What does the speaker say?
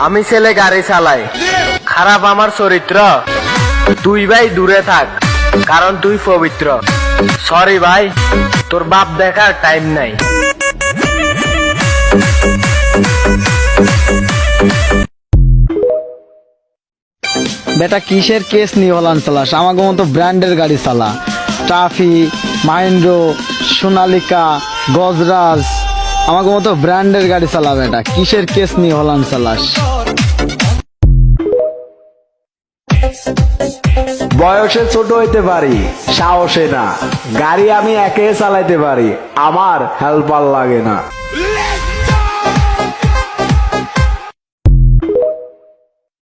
আমি ছেলে গাড়ি চালাই, খারাপ আমার চরিত্র। তুই ভাই দূরে থাক, কারণ তুই পবিত্র। সরি ভাই, তোর বাপ দেখার টাইম নাই। বেটা কিসের কেস নিয়ে হলান চালাস? আমাকে মতো ব্র্যান্ডের গাড়ি চালা, ট্রাফি, মাহিন্দ্রো, সোনালিকা, গজরাজ, আমাকে মতো ব্র্যান্ডের গাড়ি চালা। বেটা কিসের কেস নিয়ে হলান চালাস? বয়সে ছোট হইতে পারি, সাহসে না। গাড়ি আমি একে চালাইতে পারি, আমার হেল্পার লাগে না।